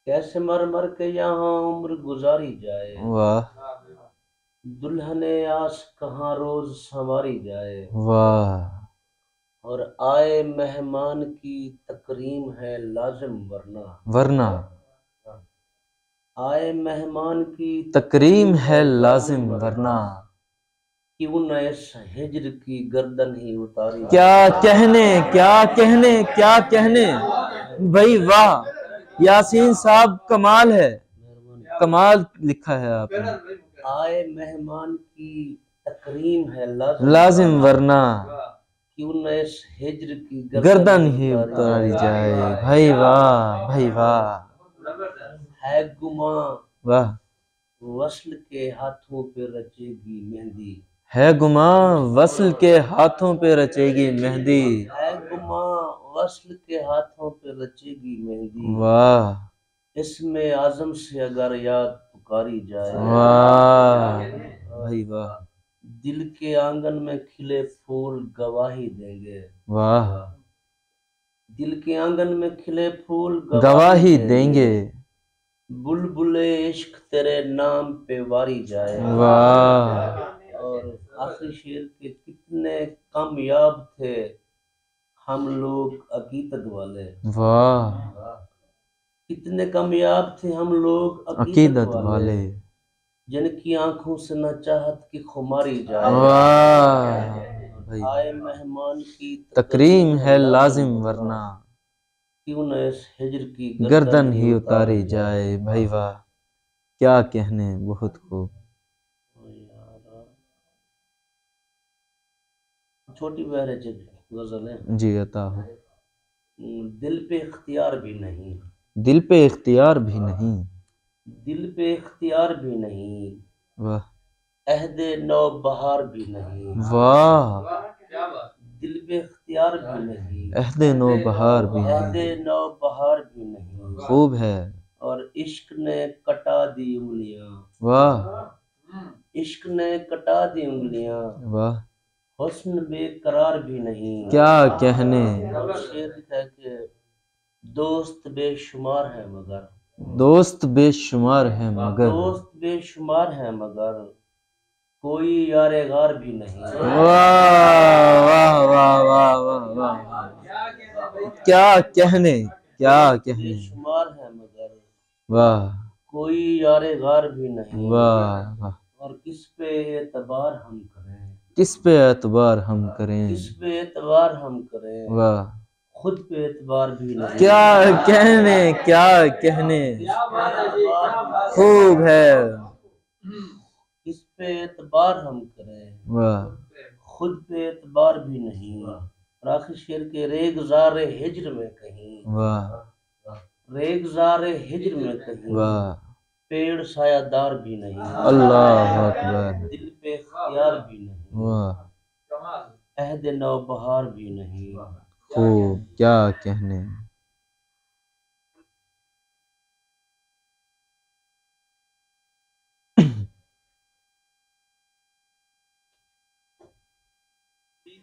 कैसे मर मर के यहाँ उम्र गुजारी जाए, वाह दुल्हने आस कहाँ रोज संवारी जाए। वाह। और आए मेहमान की तकरीम है लाजिम वरना, वरना आए मेहमान की तकरीम है लाजिम वरना। क्यों न इस हिज्र की गर्दन ही उतारी क्या जाए। कहने, क्या कहने, क्या कहने। भाई वाह, यासीन साहब कमाल है, कमाल लिखा है आपने। आए मेहमान की तकरीम है लाजिम वरना क्यों न इस हिज्र की गर्दन गर्दन ही ही उतारी उतारी जाए। जाए। भाई वाह, भाई वाह। है गुमा वाह। वस्ल के हाथों पे रचेगी मेहंदी, है गुमा वस्ल के हाथों पे रचेगी मेहंदी। है गुमा वस्ल के हाथों पे रचेगी मेहंदी। वाह इसमें आजम से अगर याद पुकारी जाए। वाह भाई वाह। दिल के आंगन में खिले फूल गवाही देंगे। वाह दिल के आंगन में खिले फूल गवाही देंगे। बुलबुले इश्क तेरे नाम पे वारी जाए। वाह और आखिरी शेर के कितने कामयाब थे हम लोग अकीदत वाले। वाह। कितने कामयाब थे हम लोग अकीदत अकीदत वाले, वाले। जिनकी आंखों से न चाहत की खुमारी जाए। वाह भाई। आए मेहमान की तकरीम है लाजिम वरना क्यों न इस हिज्र की गर्दन ही ही उतारी उतारी जाए। जाए। भाई वाह, क्या कहने, बहुत खूब। ओ यार, छोटी बहरे गजल है। जी अता हो। दिल पे इख्तियार भी नहीं, दिल पे इख्तियार भी नहीं। दिल पे इख्तियार भी नहीं, वाह अहदे नौ बहार भी नहीं। वाह। दिल पे इख्तियार भी नहीं, अहदे नो बहार भी अहदे नहीं। नौ बहार भी नहीं। खूब है। और इश्क ने कटा दी उंगलियां, वाह इश्क ने कटा दी उंगलियां। वाह। हुस्न बेकरार भी नहीं। क्या कहने। और शेर है कि दोस्त बेशुमार है मगर, दोस्त बेशुमार है मगर। दोस्त बेशुमार है मगर कोई यारे गार भी नहीं। वाह वाह वाह वाह वाह वाह। क्या कहने, क्या कहने। बेशुमार है मगर वाह कोई यारे गार भी नहीं। वाह वाह। और किस पे एतबार हम करें, किस पे एतबार हम करें। किस पे एतबार हम करें, वाह खुद पे एतबार भी नहीं। क्या कहने, क्या कहने। खूब है। किस पे एतबार हम करें, वाह खुद पे एतबार भी नहीं। और आखिर शेर के रेगज़ार हिज्र में कहीं, वाह रेगज़ार हिज्र में कहीं वाह। पेड़ सायादार भी नहीं। अल्लाह अकबर। दिल पे इख्तियार भी नहीं, वाह अहद नौबहार भी नहीं। खूब, क्या कहने।